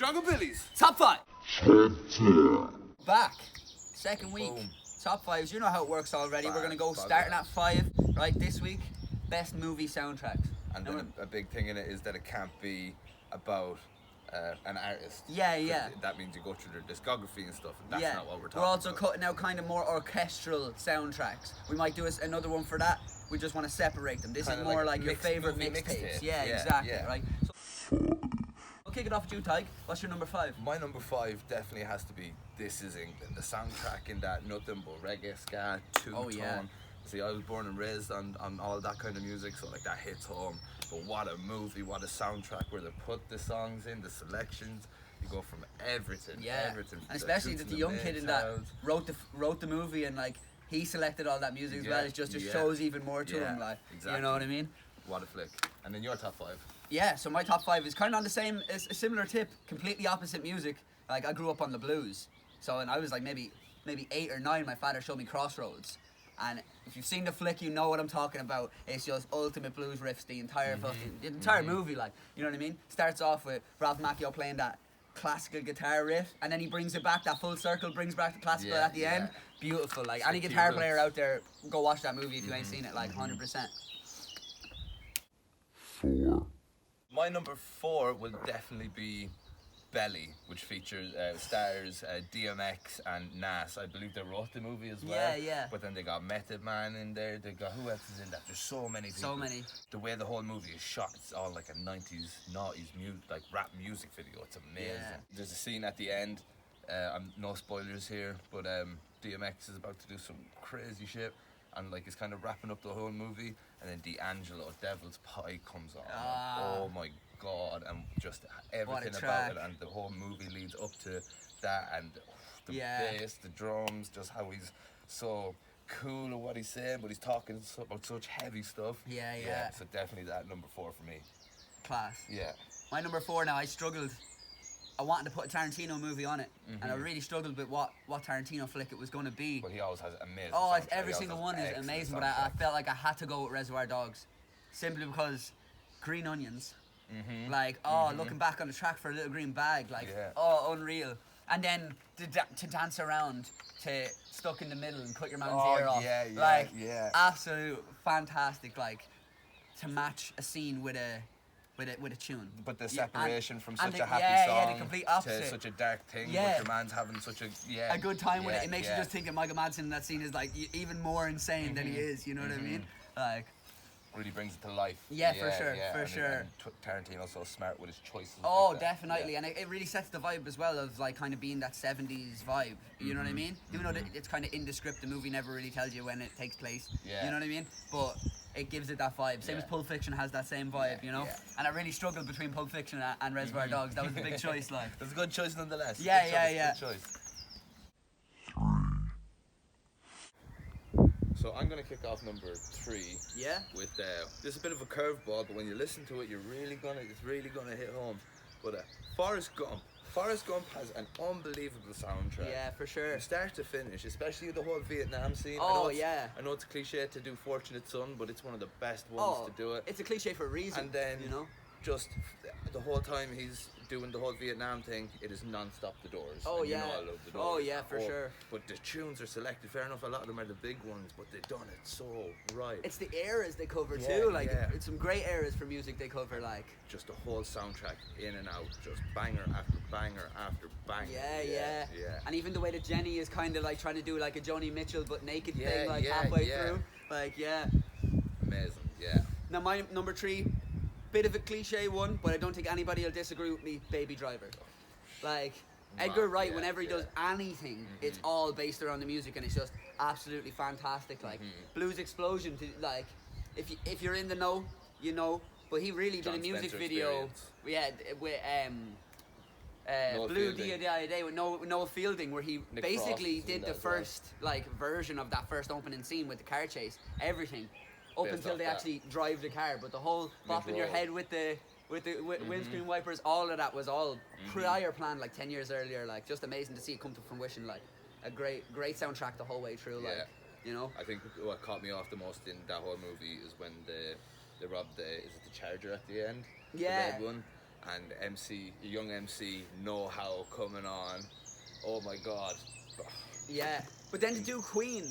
Drongo Billy's Top 5. Back. Second week. Boom. Top 5s. You know how it works already. We're going to go Five, starting yeah. at 5. Right, this week, best movie soundtracks. And then a big thing in it is that it can't be about an artist. Yeah, yeah. That means you go through their discography and stuff, and that's Yeah. not what we're talking We're also about. cutting out kind of more orchestral soundtracks. We might do another one for that. We just want to separate them. This Kinda is more like your mixed favorite movie mixtapes. mixtape. Yeah, Yeah, exactly. yeah. Right. So, we'll kick it off with you, Tyke. What's your number 5? My number 5 definitely has to be This Is England. The soundtrack in that, nothing but reggae, ska, two-tone. Oh, yeah. See, I was born and raised on all that kind of music, so like that hits home. But what a movie, what a soundtrack where they put the songs in, the selections. You go from everything, Yeah. everything. And especially that the young kid in that wrote the movie and like he selected all that music as well. It just shows even more to him, like exactly. you know what I mean? What a flick. And then your top 5. Yeah, so my top 5 is kind of on the same, a similar tip, completely opposite music. Like I grew up on the blues, so when I was like maybe 8 or 9, my father showed me Crossroads, and if you've seen the flick, you know what I'm talking about. It's just ultimate blues riffs, the entire movie, like you know what I mean. Starts off with Ralph Macchio playing that classical guitar riff, and then he brings it back, that full circle, brings back the classical at the end. Beautiful, like any guitar player out there, go watch that movie if you ain't seen it, like 100%. 4. My number 4 will definitely be Belly, which features stars DMX and Nas. I believe they wrote the movie as well. Yeah, yeah. But then they got Method Man in there. They got, who else is in that? There's so many people. So many. The way the whole movie is shot, it's all like a 90s, noughties like rap music video. It's amazing. Yeah. There's a scene at the end. No spoilers here, but DMX is about to do some crazy shit. And like it's kind of wrapping up the whole movie, and then D'Angelo, Devil's Pie comes on. Oh my god, and just everything about it, and the whole movie leads up to that, and the bass, the drums, just how he's so cool at what he's saying, but he's talking about such heavy stuff. Yeah. So definitely that number 4 for me. Class. Yeah. My number 4 now, I struggled. I wanted to put a Tarantino movie on it, and I really struggled with what Tarantino flick it was going to be. But he always has amazing. Oh, soundtrack. every He single always one has is amazing, excellent but I soundtrack. felt like I had to go with Reservoir Dogs, simply because Green Onions. Like, looking back on the track for a little green bag, like, unreal. And then to dance around to Stuck in the Middle and cut your man's ear off. Like, absolute fantastic, like, to match a scene with a tune. But the separation from such the- a happy yeah, song the complete opposite. to such a dark thing, but your man's having such a good time with it. It makes you just think that Michael Madsen in that scene is like even more insane than he is. You know what I mean? Like, really brings it to life. Yeah, for sure, for sure. And Tarantino's so smart with his choices. oh, like that. definitely, and it really sets the vibe as well of like kind of being that 70s vibe. You know what I mean? Even though it's kind of indescript, the movie never really tells you when it takes place. Yeah. You know what I mean? But it gives it that vibe. Same as Pulp Fiction has that same vibe, you know? Yeah. And I really struggled between Pulp Fiction and Reservoir Dogs. That was the big choice, like. That's a good choice nonetheless. Yeah, Good yeah, choice, yeah. Good choice. So I'm gonna kick off number 3. Yeah? With this is a bit of a curveball, but when you listen to it, it's really gonna hit home. But Forrest Gump. Forrest Gump has an unbelievable soundtrack. Yeah, for sure. From start to finish, especially the whole Vietnam scene. Oh, I know it's a cliche to do Fortunate Son, but it's one of the best ones to do it. It's a cliche for a reason. And then, you know? just the whole time he's doing the whole Vietnam thing, it is non-stop The Doors. Oh, and yeah. You know I love The Doors. Oh, yeah, for sure. But the tunes are selected, fair enough, a lot of them are the big ones, but they've done it so right. It's the eras they cover Yeah, too, like yeah. it's some great eras for music they cover, like. Just the whole soundtrack, in and out, just banger after banger after banger. Yeah. And even the way that Jenny is kind of like trying to do like a Joni Mitchell but naked thing, like yeah, halfway yeah. through, like Amazing, yeah. Now my number 3, bit of a cliche one, but I don't think anybody will disagree with me. Baby Driver, like Edgar Wright. Whenever he does anything, it's all based around the music, and it's just absolutely fantastic. Like Blues Explosion, like if you're in the know, you know. But he really did a music video, with Blue Fielding. the other day with Noah Fielding, where he Nick basically Frost did the first like version of that first opening scene with the car chase, everything, up Based until off they that. actually drive the car. But the whole bopping your Mid-roll. head with the windscreen wipers, all of that was all prior planned, like 10 years earlier. Like just amazing to see it come to fruition. Like a great soundtrack the whole way through. Like you know. I think what caught me off the most in that whole movie is when they robbed is it the Charger at the end? Yeah. The red one. and MC, a young MC, Know How coming on. Oh my god. Yeah, but then to do Queen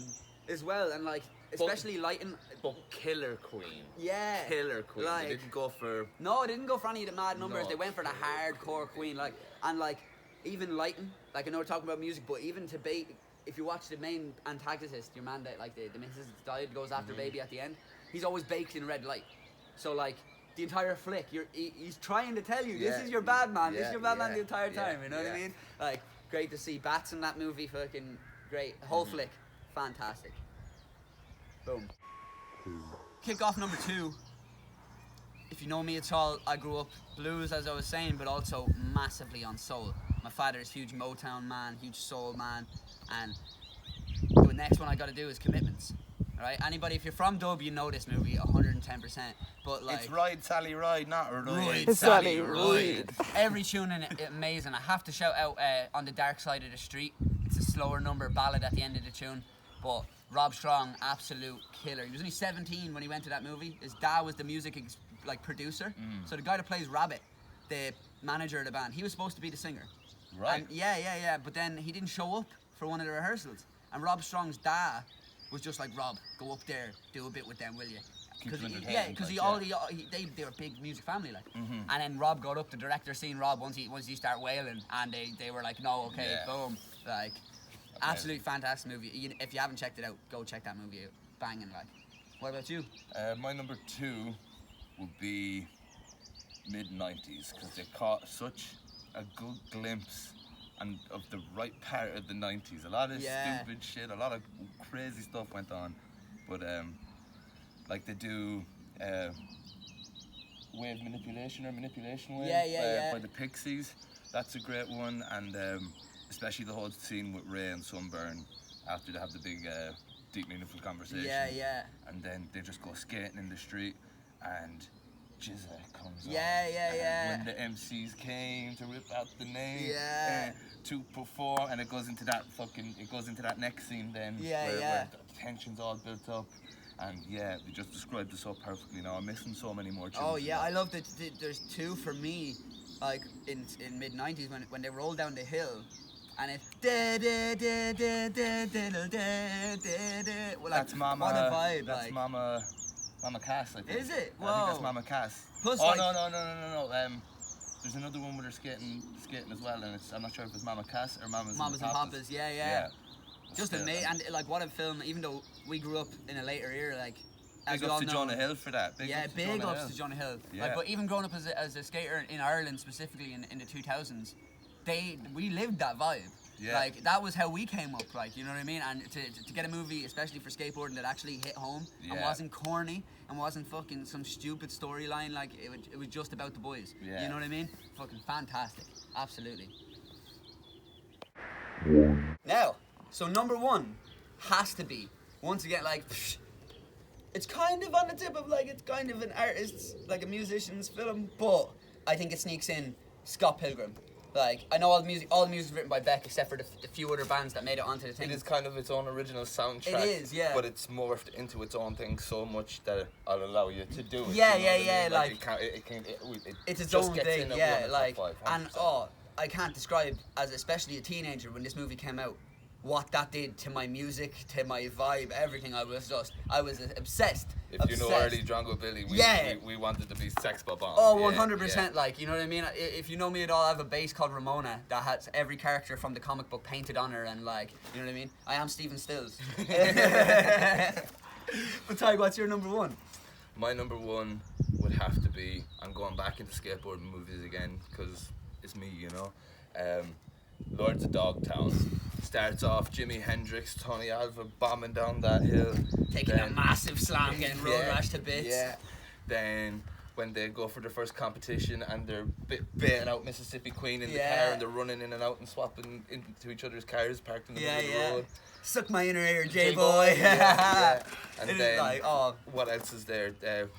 as well, and like especially lighting. But Killer Queen. Yeah. Killer Queen. Like, They didn't go for. No, they didn't go for any of the mad numbers. No. They went for the hardcore Queen, like, and like even lighting. Like, I know we're talking about music, but even to bait. If you watch the main antagonist, your man that like the missus died goes after baby at the end. He's always baked in red light. So like the entire flick, he's trying to tell you this is your bad man. This is your bad man the entire time. You know what I mean? Like, great to see Bats in that movie. Fucking great. Whole flick, fantastic. Boom. Kick off number 2. If you know me at all, I grew up blues, as I was saying, but also massively on soul. My father is a huge Motown man, huge soul man, and the next one I got to do is Commitments. All right, anybody, if you're from Dub, you know this movie 110%. But like, It's Ride Sally Ride, not Ride Sally Ride. Every tune in it amazing. I have to shout out On the Dark Side of the Street. It's a slower number ballad at the end of the tune, but Rob Strong, absolute killer. He was only 17 when he went to that movie. His dad was the music producer. So the guy that plays Rabbit, the manager of the band, he was supposed to be the singer. Right. And yeah. But then he didn't show up for one of the rehearsals. And Rob Strong's dad was just like, Rob, go up there, do a bit with them, will you? Because they were a big music family, like. And then Rob got up. The director seen Rob once he start wailing, and they were like, no, okay, boom, like. Absolutely fantastic movie. If you haven't checked it out, go check that movie out. Banging, like. What about you? My number 2 would be mid-90s, because they caught such a good glimpse of the right part of the 90s. A lot of stupid shit, a lot of crazy stuff went on. But like they do Wave Manipulation Wave by the Pixies. That's a great one. And especially the whole scene with Ray and Sunburn after they have the big, deep, meaningful conversation. Yeah. And then they just go skating in the street, and Jizza comes on. Yeah. When the MCs came to rip out the name, Yeah. To perform, and it goes into that next scene then, where the tension's all built up. And they just described it so perfectly now. I'm missing so many more tunes. Oh yeah, I love that. There's 2 for me, like in mid-90s when they roll down the hill. And it's well, that's Mama. What a vibe! That's like. Mama Cass, I think. Is it? I think that's Mama Cass. Plus, no. There's another one where they're skating as well, and I'm not sure if it's Mama Cass or Mamas and Papas. Yeah. Just amazing, and like what a film! Even though we grew up in a later era, like. Big ups to Jonah Hill for that. Big ups to Jonah Hill. Yeah. Like, but even growing up as a skater in Ireland, specifically in the 2000s, we lived that vibe. Yeah. Like, that was how we came up, like, you know what I mean? And to get a movie, especially for skateboarding, that actually hit home and wasn't corny and wasn't fucking some stupid storyline, like, it was just about the boys. Yeah. You know what I mean? Fucking fantastic. Absolutely. Now, so number 1 has to be, once again, like, it's kind of on the tip of, like, it's kind of an artist's, like a musician's film, but I think it sneaks in Scott Pilgrim. Like, I know all the music's written by Beck, except for the few other bands that made it onto the thing. It is kind of its own original soundtrack. It is, yeah. But it's morphed into its own thing so much that I'll allow you to do it. Yeah, you know what I mean? Like it's its just own gets thing, in at yeah. one of the Like, top 5, and 100%. I can't describe, as especially a teenager when this movie came out, what that did to my music, to my vibe, everything. I was obsessed. If you know early Drongo Billy, we wanted to be Sex Bob on. Oh, 100%. Like, you know what I mean? If you know me at all, I have a bass called Ramona that has every character from the comic book painted on her, and like, you know what I mean? I am Stephen Stills. But Ty, what's your number 1? My number 1 would have to be, I'm going back into skateboarding movies again, because it's me, you know. Lords of Dogtown. Starts off Jimi Hendrix, Tony Alva bombing down that hill. Taking a massive slam, getting road rash to bits. Yeah. Then when they go for their first competition and they're baiting out Mississippi Queen in the car and they're running in and out and swapping into each other's cars parked in the middle of the road. Suck my inner ear, J-boy. And then what else is there?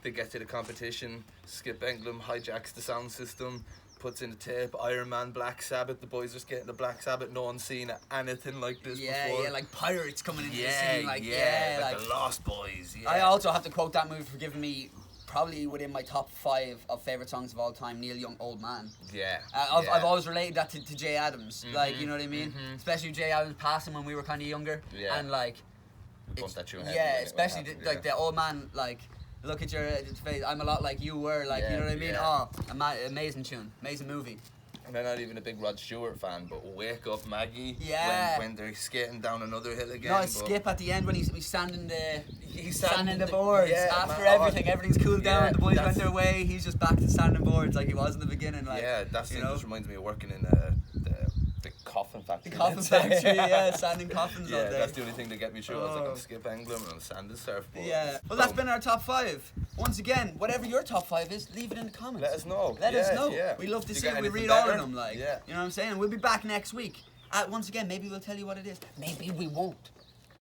They get to the competition. Skip England hijacks the sound system. Puts in the tape, Iron Man, Black Sabbath. The boys are skating the Black Sabbath. No one's seen anything like this before. Yeah, like pirates coming into the scene. Like the Lost Boys. Yeah. I also have to quote that movie for giving me probably within my top 5 of favourite songs of all time, Neil Young, Old Man. Yeah. I've always related that to Jay Adams, like, you know what I mean? Especially Jay Adams passing when we were kind of younger. Yeah. And like, Bump that tune yeah, heavy especially when it like the old man, like, look at your face, I'm a lot like you were, like, you know what I mean? Yeah. Oh, amazing tune, amazing movie. And I'm not even a big Rod Stewart fan, but Wake Up Maggie, Yeah. when they're skating down another hill again. No, Skip at the end when he's standing He's standing the boards after everything's cooled down, the boys went their way, he's just back to standing boards like he was in the beginning. Like, yeah, that scene just reminds me of working in the coffin factory. The coffin factory, yeah, sanding coffins all day. Yeah, that's the only thing that get me through. I was like, I'm Skip England and I'm sanding surfboard. Yeah. Well, that's been our top 5. Once again, whatever your top 5 is, leave it in the comments. Let us know. Let us know. Yeah. We love to see it. We anything read all better? of them, like. Yeah. You know what I'm saying? We'll be back next week. Once again, maybe we'll tell you what it is. Maybe we won't.